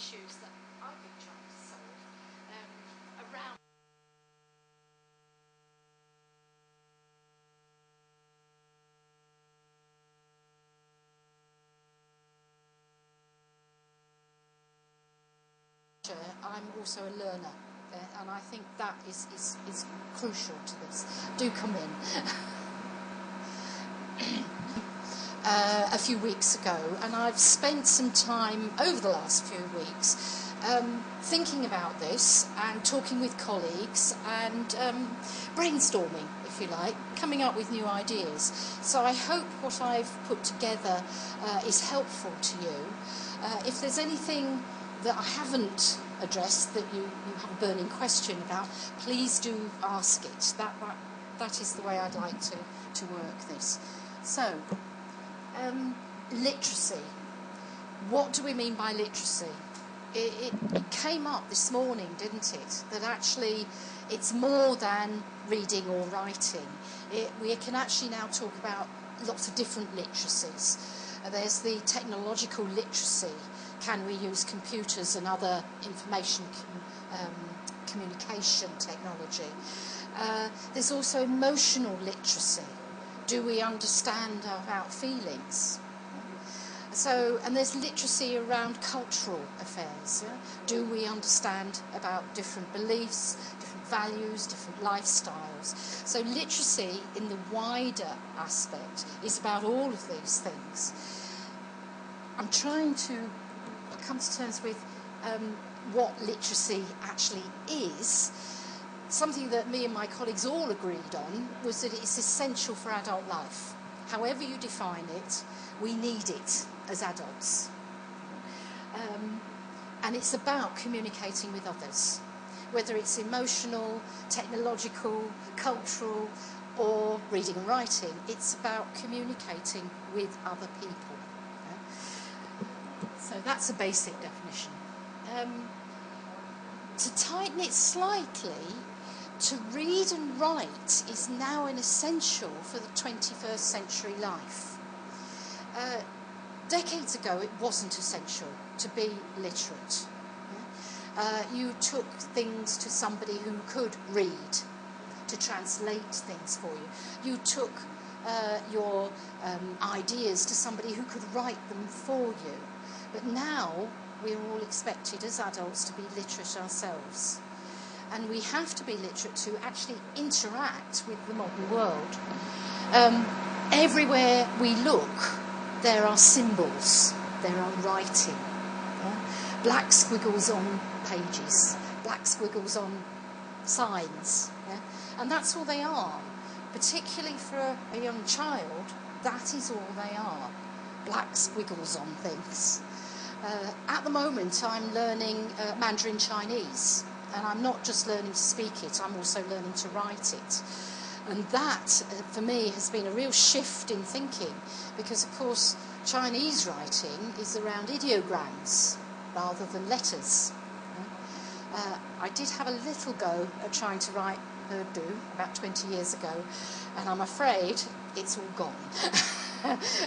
issues that I've been trying to solve around I'm also a learner, and I think that is crucial to this. Do come in. A few weeks ago, and I've spent some time over the last few weeks thinking about this and talking with colleagues and brainstorming, if you like, coming up with new ideas. So I hope what I've put together is helpful to you. If there's anything that I haven't addressed that you have a burning question about, please do ask it. That is the way I'd like to work this. So, literacy. What do we mean by literacy? It came up this morning, didn't it? That actually it's more than reading or writing. We can actually now talk about lots of different literacies. There's the technological literacy. Can we use computers and other information communication technology? There's also emotional literacy. Do we understand about feelings? So, and there's literacy around cultural affairs. Yeah? Do we understand about different beliefs, different values, different lifestyles? So literacy in the wider aspect is about all of these things. I'm trying to come to terms with what literacy actually is. Something that me and my colleagues all agreed on was that it's essential for adult life. However you define it, we need it as adults. And it's about communicating with others, whether it's emotional, technological, cultural, or reading and writing. It's about communicating with other people. So that's a basic definition. To tighten it slightly, to read and write is now an essential for the 21st century life. Decades ago, it wasn't essential to be literate. You took things to somebody who could read to translate things for you. You took your ideas to somebody who could write them for you. But now, we're all expected as adults to be literate ourselves. And we have to be literate to actually interact with the modern world. Everywhere we look, there are symbols, there are writing. Black squiggles on pages, black squiggles on signs. And that's all they are. Particularly for a young child, that is all they are. Black squiggles on things. At the moment, I'm learning Mandarin Chinese. And I'm not just learning to speak it, I'm also learning to write it. And that, for me, has been a real shift in thinking, because, of course, Chinese writing is around ideograms rather than letters. I did have a little go at trying to write Urdu about 20 years ago, and I'm afraid it's all gone.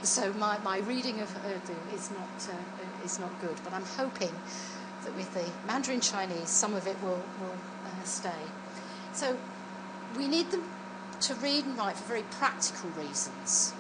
So my reading of Urdu is not good, but I'm hoping that with the Mandarin Chinese, some of it will stay. So we need them to read and write for very practical reasons.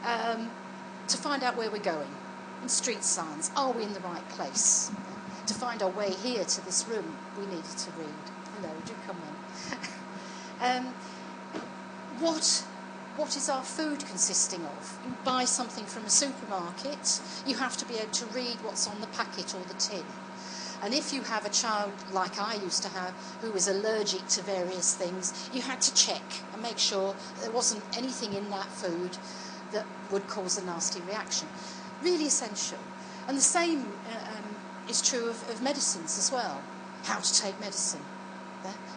To find out where we're going, and street signs, are we in the right place? To find our way here to this room, we needed to read. Hello, do come in. What is our food consisting of? You buy something from a supermarket, you have to be able to read what's on the packet or the tin. And if you have a child, like I used to have, who was allergic to various things, you had to check and make sure there wasn't anything in that food that would cause a nasty reaction. Really essential. And the same is true of medicines as well. How to take medicine.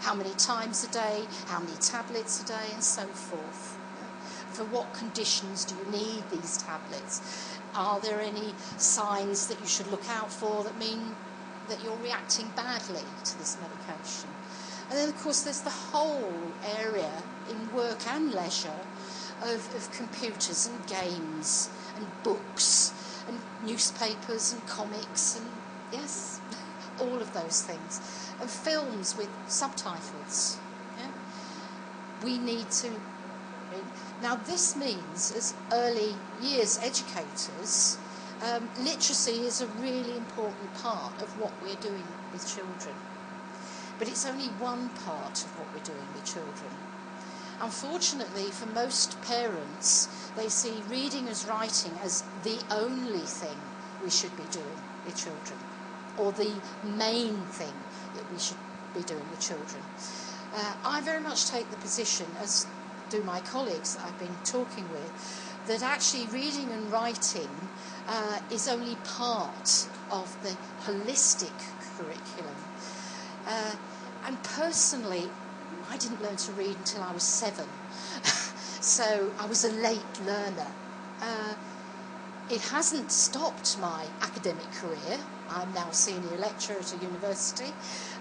How many times a day, how many tablets a day, and so forth. For what conditions do you need these tablets? Are there any signs that you should look out for that mean that you're reacting badly to this medication? And then, of course, there's the whole area in work and leisure of computers and games and books and newspapers and comics and, yes, all of those things. And films with subtitles. Yeah? We need to... Now this means, as early years educators, literacy is a really important part of what we're doing with children. But it's only one part of what we're doing with children. Unfortunately, for most parents, they see reading as writing as the only thing we should be doing with children, or the main thing that we should be doing with children. I very much take the position, as do my colleagues that I've been talking with, that actually reading and writing is only part of the holistic curriculum. And personally, I didn't learn to read until I was 7, so I was a late learner. It hasn't stopped my academic career. I'm now a senior lecturer at a university.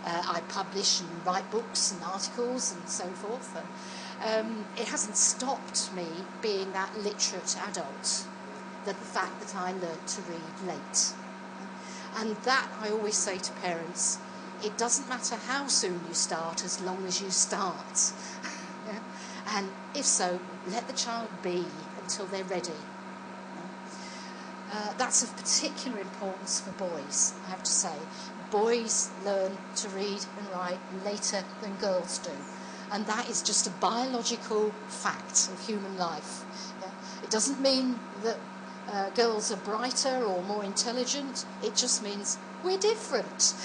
I publish and write books and articles and so forth. And, it hasn't stopped me being that literate adult, the fact that I learnt to read late. And that I always say to parents, it doesn't matter how soon you start as long as you start. Yeah? And if so, let the child be until they're ready. That's of particular importance for boys, I have to say. Boys learn to read and write later than girls do. And that is just a biological fact of human life. Yeah? It doesn't mean that girls are brighter or more intelligent. It just means we're different.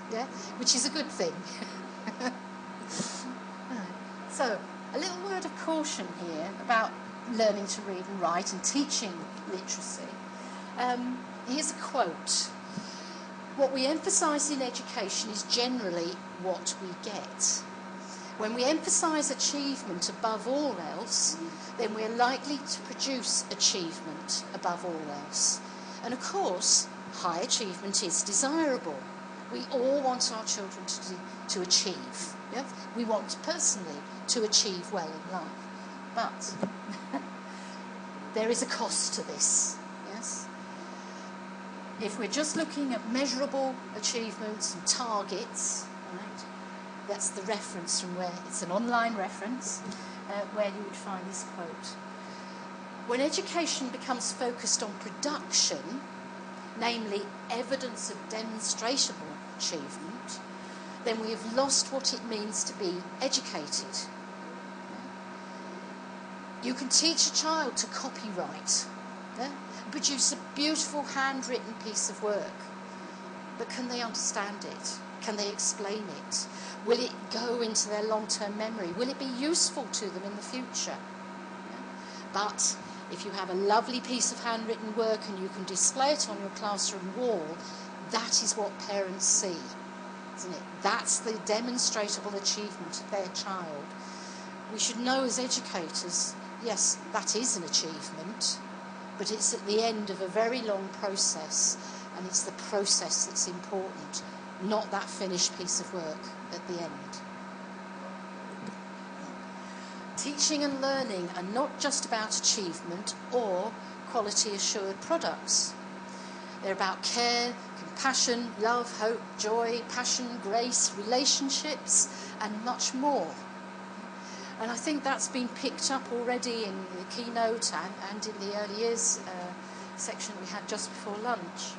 Yeah, which is a good thing. So, a little word of caution here about learning to read and write and teaching literacy. Here's a quote. What we emphasise in education is generally what we get. When we emphasise achievement above all else, then we're likely to produce achievement above all else. And of course, high achievement is desirable. We all want our children to achieve. Yeah? We want personally to achieve well in life. But there is a cost to this. Yes? If we're just looking at measurable achievements and targets, right, that's the reference from where, it's an online reference, where you would find this quote. When education becomes focused on production, namely evidence of demonstrable achievement, then we have lost what it means to be educated. You can teach a child to copyright, produce a beautiful handwritten piece of work, but can they understand it? Can they explain it? Will it go into their long-term memory? Will it be useful to them in the future? But if you have a lovely piece of handwritten work and you can display it on your classroom wall, that is what parents see, isn't it? That's the demonstrable achievement of their child. We should know as educators, yes, that is an achievement, but it's at the end of a very long process, and it's the process that's important, not that finished piece of work at the end. Teaching and learning are not just about achievement or quality-assured products. They're about care, compassion, love, hope, joy, passion, grace, relationships, and much more. And I think that's been picked up already in the keynote and in the early years section we had just before lunch.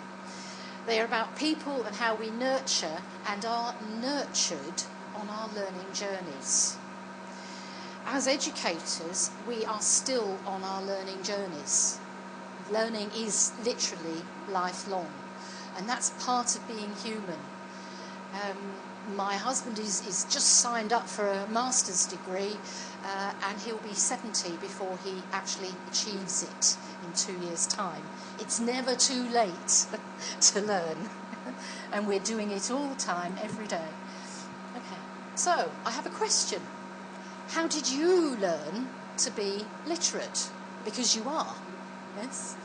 They are about people and how we nurture and are nurtured on our learning journeys. As educators, we are still on our learning journeys. Learning is literally lifelong, and that's part of being human. My husband is just signed up for a master's degree, and he'll be 70 before he actually achieves it in 2 years' time. It's never too late to learn, and we're doing it all the time, every day. Okay, so I have a question. How did you learn to be literate? Because you are, yes?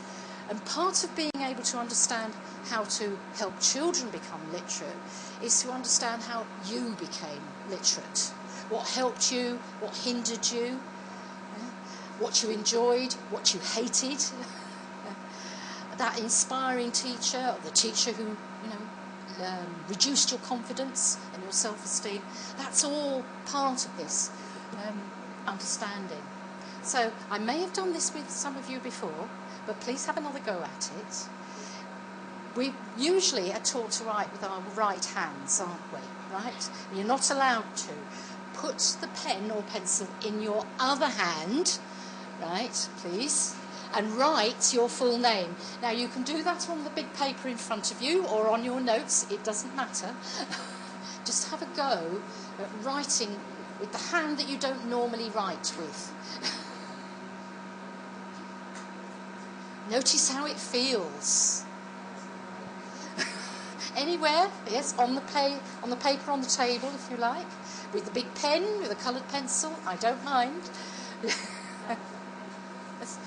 And part of being able to understand how to help children become literate is to understand how you became literate. What helped you, what hindered you, what you enjoyed, what you hated. That inspiring teacher, or the teacher who, reduced your confidence and your self-esteem. That's all part of this understanding. So I may have done this with some of you before, but please have another go at it. We usually are taught to write with our right hands, aren't we? Right? You're not allowed to. Put the pen or pencil in your other hand, right, please, and write your full name. Now, you can do that on the big paper in front of you or on your notes. It doesn't matter. Just have a go at writing with the hand that you don't normally write with. Notice how it feels. Anywhere, yes, on the paper on the table, if you like, with the big pen, with a coloured pencil, I don't mind. Let's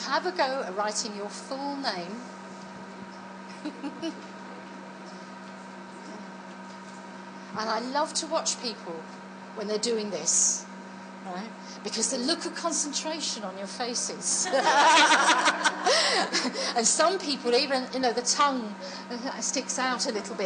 have a go at writing your full name. And I love to watch people when they're doing this, right? Because the look of concentration on your faces. And some people even, the tongue sticks out a little bit.